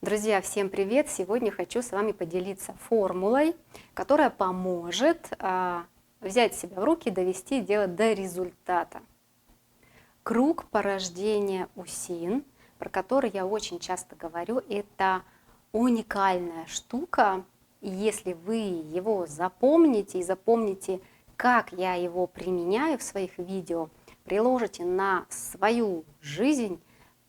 Друзья, всем привет! Сегодня хочу с вами поделиться формулой, которая поможет взять себя в руки, довести дело до результата. Круг порождения УСИН, про который я очень часто говорю, это уникальная штука. И если вы его запомните и запомните, как я его применяю в своих видео, приложите на свою жизнь,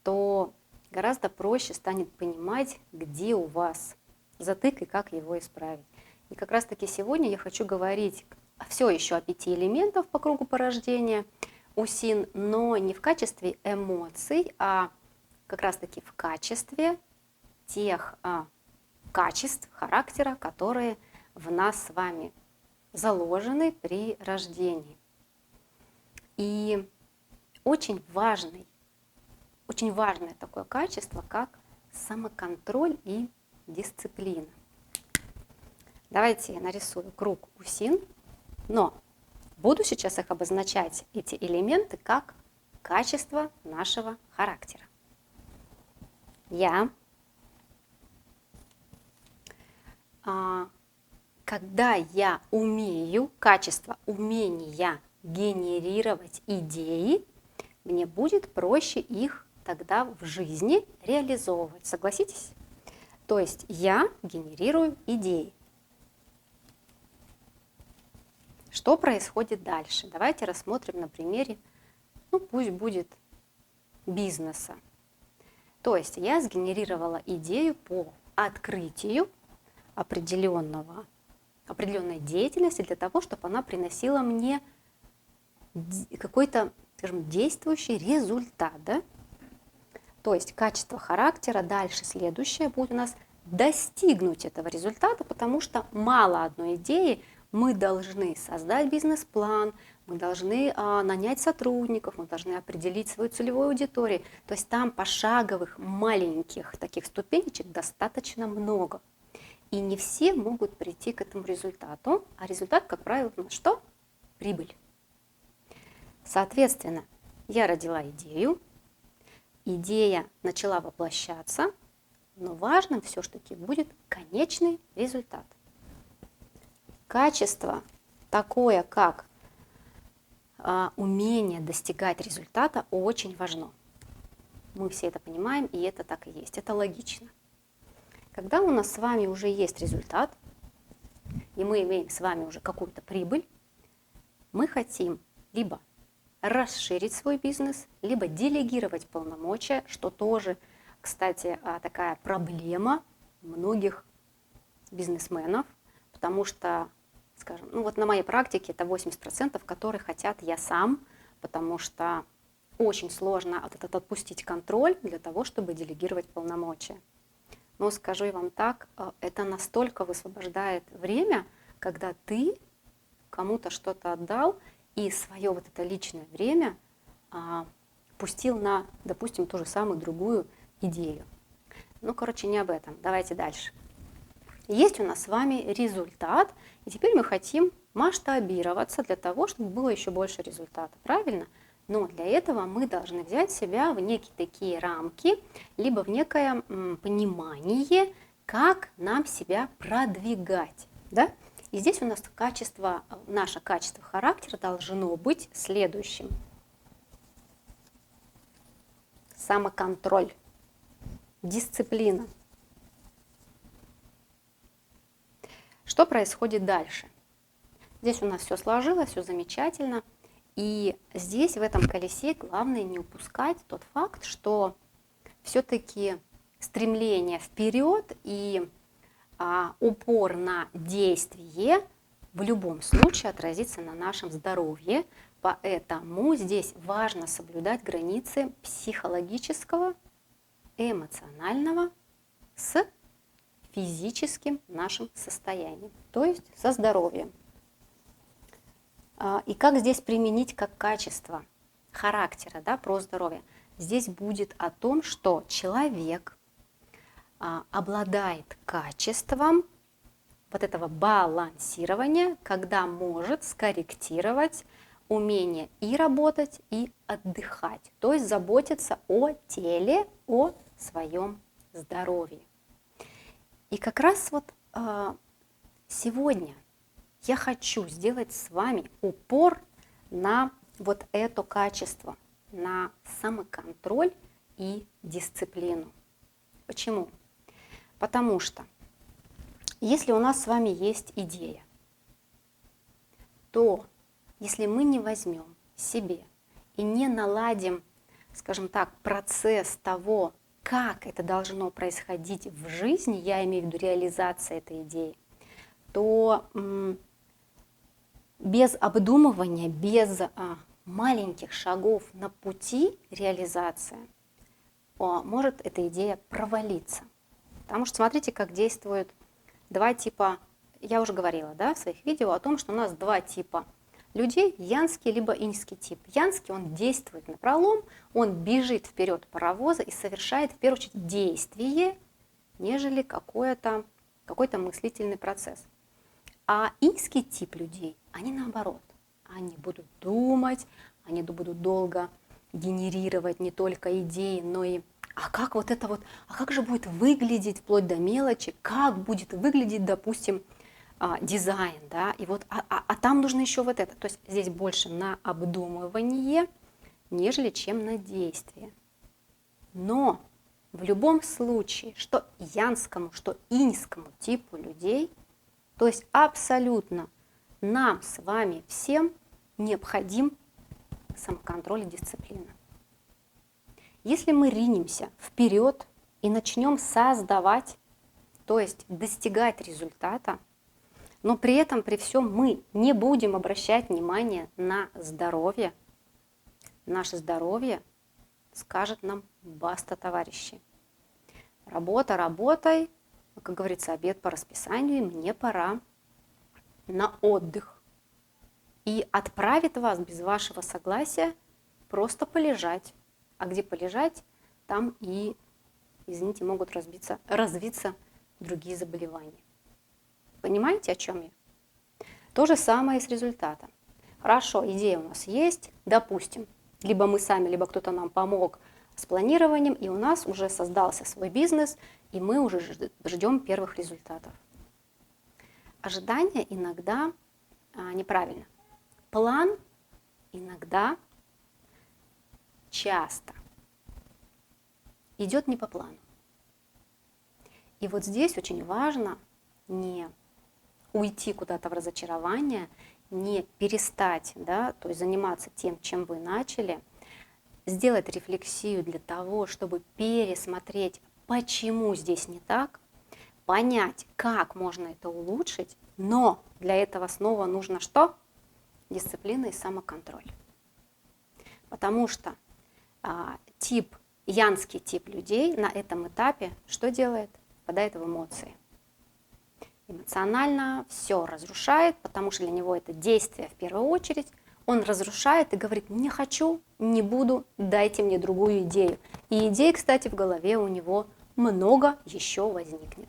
то гораздо проще станет понимать, где у вас затык и как его исправить. И как раз таки сегодня я хочу говорить все еще о 5 элементах по кругу порождения УСИН, но не в качестве эмоций, а как раз таки в качестве тех качеств характера, которые в нас с вами заложены при рождении. И очень важное такое качество, как самоконтроль и дисциплина. Давайте я нарисую круг УСИН, но буду сейчас их обозначать, эти элементы, как качество нашего характера. Когда я умею, качество умения генерировать идеи, мне будет проще их тогда в жизни реализовывать. Согласитесь? То есть я генерирую идеи. Что происходит дальше? Давайте рассмотрим на примере, пусть будет бизнеса. То есть я сгенерировала идею по открытию определенной деятельности для того, чтобы она приносила мне какой-то, скажем, действующий результат, да? То есть качество характера дальше следующее будет у нас достигнуть этого результата, потому что мало одной идеи, мы должны создать бизнес-план, мы должны нанять сотрудников, мы должны определить свою целевую аудиторию. То есть там пошаговых маленьких таких ступенечек достаточно много. И не все могут прийти к этому результату, а результат, как правило, у нас что? Прибыль. Соответственно, я родила идею, идея начала воплощаться, но важным все-таки будет конечный результат. Качество такое, как умение достигать результата, очень важно. Мы все это понимаем, и это так и есть, это логично. Когда у нас с вами уже есть результат, и мы имеем с вами уже какую-то прибыль, мы хотим либо расширить свой бизнес, либо делегировать полномочия, что тоже, кстати, такая проблема многих бизнесменов, потому что, скажем, на моей практике это 80%, которые хотят я сам, потому что очень сложно отпустить контроль для того, чтобы делегировать полномочия. Но скажу я вам так, это настолько высвобождает время, когда ты кому-то что-то отдал и свое это личное время пустил на, допустим, ту же самую другую идею. Не об этом. Давайте дальше. Есть у нас с вами результат, и теперь мы хотим масштабироваться для того, чтобы было еще больше результата. Правильно? Но для этого мы должны взять себя в некие такие рамки, либо в некое понимание, как нам себя продвигать. Да? И здесь у нас наше качество характера должно быть следующим. Самоконтроль, дисциплина. Что происходит дальше? Здесь у нас все сложилось, все замечательно. И здесь, в этом колесе, главное не упускать тот факт, что все-таки стремление вперед и упор на действие в любом случае отразится на нашем здоровье. Поэтому здесь важно соблюдать границы психологического, эмоционального с физическим нашим состоянием, то есть со здоровьем. И как здесь применить как качество характера, да, про здоровье? Здесь будет о том, что человек обладает качеством этого балансирования, когда может скорректировать умение и работать, и отдыхать. То есть заботиться о теле, о своем здоровье. И как раз вот сегодня я хочу сделать с вами упор на вот это качество, на самоконтроль и дисциплину. Почему? Потому что если у нас с вами есть идея, то если мы не возьмем себе и не наладим, скажем так, процесс того, как это должно происходить в жизни, я имею в виду реализация этой идеи, то без обдумывания, без маленьких шагов на пути реализации может эта идея провалиться. Потому что смотрите, как действуют два типа, я уже говорила, да, в своих видео о том, что у нас два типа людей, янский либо иньский тип. Янский, он действует напролом, он бежит вперед паровоза и совершает в первую очередь действие, нежели какой-то мыслительный процесс. А иньский тип людей, они наоборот, они будут думать, они будут долго генерировать не только идеи, но и а как же будет выглядеть вплоть до мелочи, как будет выглядеть, допустим, дизайн, да, и вот, там нужно еще вот это. То есть здесь больше на обдумывание, нежели чем на действие. Но в любом случае, что янскому, что иньскому типу людей, то есть абсолютно нам с вами всем необходим самоконтроль и дисциплина. Если мы ринемся вперед и начнем создавать, то есть достигать результата, но при этом, при всем мы не будем обращать внимание на здоровье, наше здоровье скажет нам: баста, товарищи. Работа работай, как говорится, обед по расписанию, и мне пора на отдых. И отправит вас без вашего согласия просто полежать. А где полежать, там и, извините, могут развиться другие заболевания. Понимаете, о чем я? То же самое и с результатом. Хорошо, идея у нас есть, допустим, либо мы сами, либо кто-то нам помог с планированием, и у нас уже создался свой бизнес, и мы уже ждем первых результатов. Ожидание иногда неправильно. План иногда, часто идет не по плану. И вот здесь очень важно не уйти куда-то в разочарование, не перестать, да, то есть заниматься тем, чем вы начали, сделать рефлексию для того, чтобы пересмотреть, почему здесь не так, понять, как можно это улучшить, но для этого снова нужно что? Дисциплина и самоконтроль. Потому что янский тип людей на этом этапе что делает? Впадает в эмоции. Эмоционально все разрушает, потому что для него это действие в первую очередь. Он разрушает и говорит: не хочу, не буду, дайте мне другую идею. И идей, кстати, в голове у него много еще возникнет.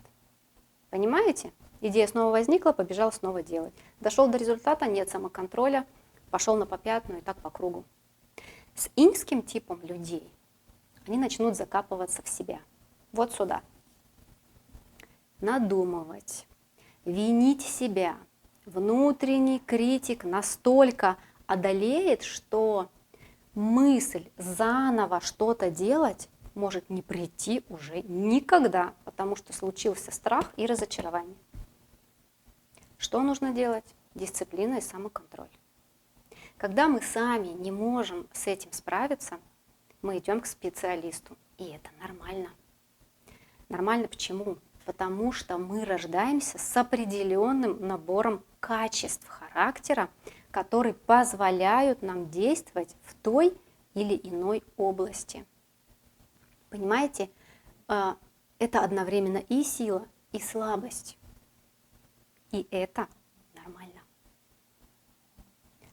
Понимаете? Идея снова возникла, побежал снова делать. Дошел до результата, нет самоконтроля, пошел на попятную и так по кругу. С иньским типом людей они начнут закапываться в себя. Вот сюда. Надумывать, винить себя. Внутренний критик настолько одолеет, что мысль заново что-то делать может не прийти уже никогда, потому что случился страх и разочарование. Что нужно делать? Дисциплина и самоконтроль. Когда мы сами не можем с этим справиться, мы идем к специалисту. И это нормально. Нормально почему? Потому что мы рождаемся с определенным набором качеств характера, которые позволяют нам действовать в той или иной области. Понимаете, это одновременно и сила, и слабость. И это нормально.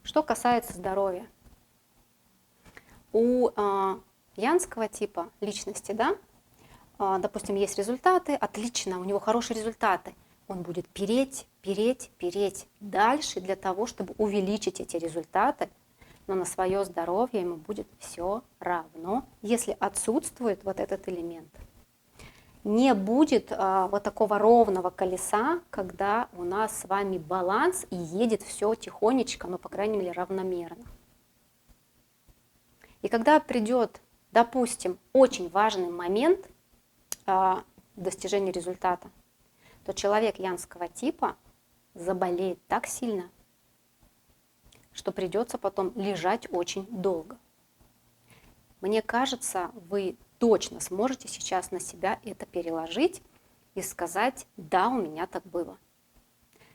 Что касается здоровья. У янского типа личности, да, допустим, есть результаты, отлично, у него хорошие результаты. Он будет переть дальше для того, чтобы увеличить эти результаты, но на свое здоровье ему будет все равно, если отсутствует вот этот элемент. не будет вот такого ровного колеса, когда у нас с вами баланс и едет все тихонечко, но, по крайней мере, равномерно. И когда придет, допустим, очень важный момент достижения результата, то человек янского типа заболеет так сильно, что придется потом лежать очень долго. Мне кажется, вы точно сможете сейчас на себя это переложить и сказать: да, у меня так было.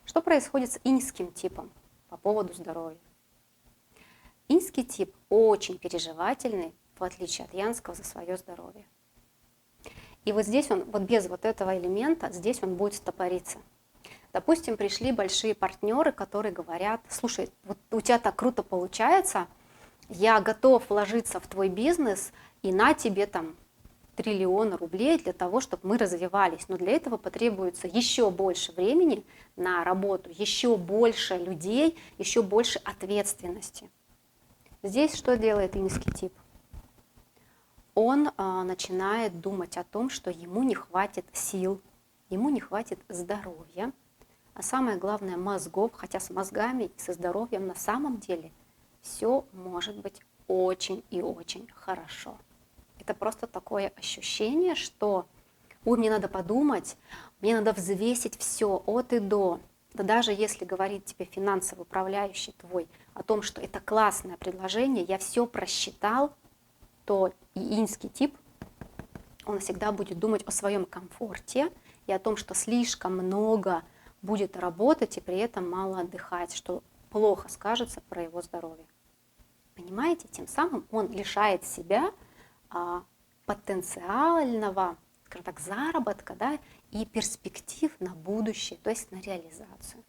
Что происходит с иньским типом по поводу здоровья? Иньский тип очень переживательный, в отличие от янского, за свое здоровье. И вот здесь он, вот без вот этого элемента, здесь он будет стопориться. Допустим, пришли большие партнеры, которые говорят: слушай, вот у тебя так круто получается, я готов вложиться в твой бизнес, и на тебе там триллионы рублей для того, чтобы мы развивались. Но для этого потребуется еще больше времени на работу, еще больше людей, еще больше ответственности. Здесь что делает иньский тип? Он начинает думать о том, что ему не хватит сил, ему не хватит здоровья, а самое главное мозгов, хотя с мозгами и со здоровьем на самом деле все может быть очень и очень хорошо. Это просто такое ощущение, что мне надо подумать, мне надо взвесить все от и до. Да даже если говорит тебе финансовый управляющий твой о том, что это классное предложение, я все просчитал, то и иньский тип, он всегда будет думать о своем комфорте и о том, что слишком много будет работать и при этом мало отдыхать, что плохо скажется про его здоровье. Понимаете, тем самым он лишает себя потенциального, скажем так, заработка, да, и перспектив на будущее, то есть на реализацию.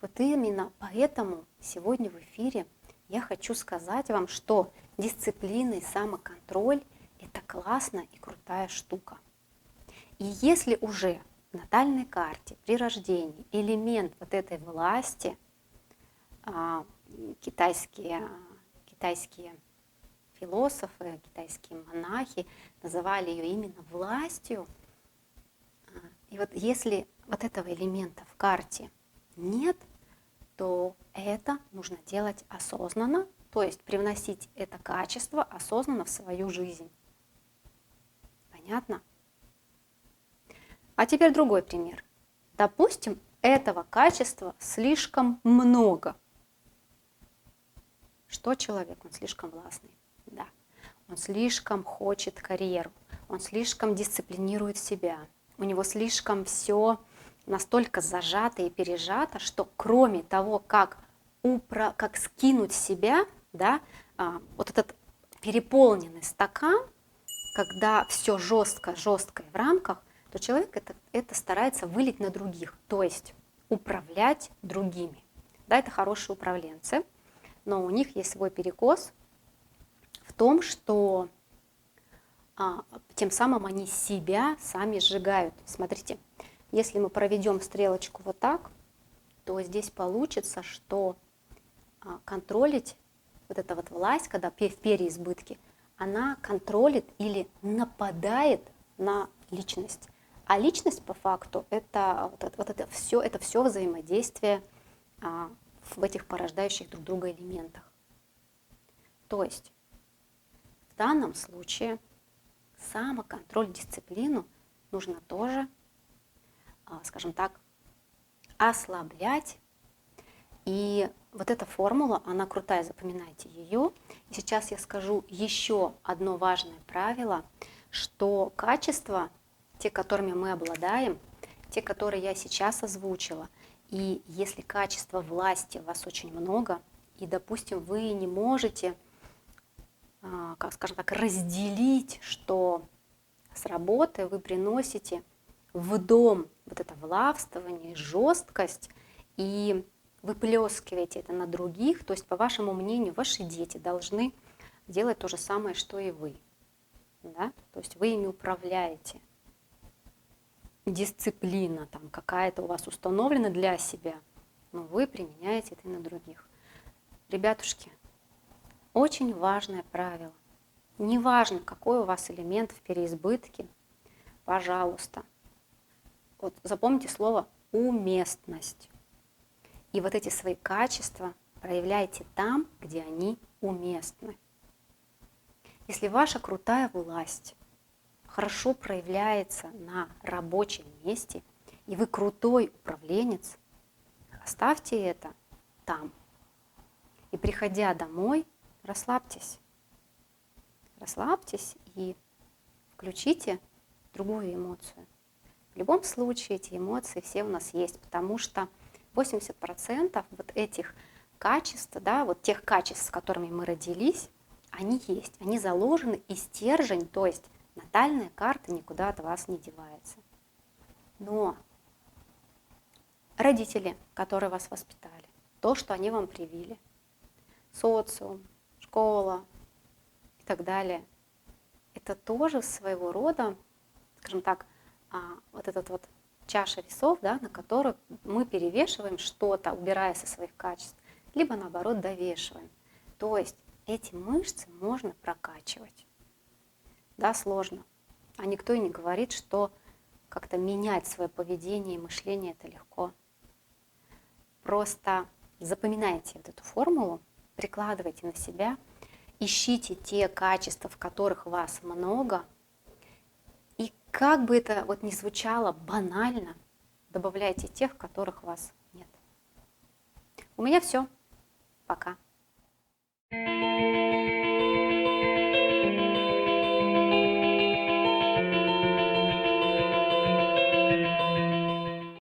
Вот именно поэтому сегодня в эфире я хочу сказать вам, что дисциплина и самоконтроль – это классная и крутая штука. И если уже в натальной карте при рождении элемент вот этой власти, китайские философы, китайские монахи называли ее именно властью. И вот если вот этого элемента в карте нет, то это нужно делать осознанно, то есть привносить это качество осознанно в свою жизнь. Понятно? А теперь другой пример. Допустим, этого качества слишком много. Что человек? Он слишком властный. Да. Он слишком хочет карьеру. Он слишком дисциплинирует себя. У него слишком все настолько зажато и пережато, что кроме того, как скинуть себя, да, вот этот переполненный стакан, когда все жестко в рамках, то человек это старается вылить на других, то есть управлять другими. Да, это хорошие управленцы, но у них есть свой перекос в том, что тем самым они себя сами сжигают. Смотрите, если мы проведем стрелочку вот так, то здесь получится, что контролить вот эта вот власть, когда в переизбытке, она контролит или нападает на личность. А личность по факту это все взаимодействие в этих порождающих друг друга элементах. То есть в данном случае самоконтроль, дисциплину нужно тоже, скажем так, ослаблять. И вот эта формула, она крутая, запоминайте ее. И сейчас я скажу еще одно важное правило, что качества, те, которыми мы обладаем, те, которые я сейчас озвучила, и если качества власти у вас очень много, и, допустим, вы не можете, скажем так, разделить, что с работы вы приносите в дом вот это властвование, жесткость, и выплескиваете это на других, то есть, по вашему мнению, ваши дети должны делать то же самое, что и вы. Да? То есть вы ими управляете. Дисциплина там какая-то у вас установлена для себя, но вы применяете это и на других. Ребятушки, очень важное правило. Неважно, какой у вас элемент в переизбытке, пожалуйста, вот запомните слово уместность. И вот эти свои качества проявляйте там, где они уместны. Если ваша крутая власть хорошо проявляется на рабочем месте, и вы крутой управленец, оставьте это там. И приходя домой, расслабьтесь. Расслабьтесь и включите другую эмоцию. В любом случае эти эмоции все у нас есть, потому что 80% вот этих качеств, да, вот тех качеств, с которыми мы родились, они есть, они заложены, и стержень, то есть натальная карта никуда от вас не девается. Но родители, которые вас воспитали, то, что они вам привили, социум, школа и так далее, это тоже своего рода, скажем так, вот этот вот чаша весов, да, на которых мы перевешиваем что-то, убирая со своих качеств, либо наоборот довешиваем. То есть эти мышцы можно прокачивать. Да, сложно. А никто и не говорит, что как-то менять свое поведение и мышление это легко. Просто запоминайте вот эту формулу, прикладывайте на себя, ищите те качества, в которых вас много, и как бы это вот ни звучало банально, добавляйте тех, в которых вас нет. У меня все. Пока.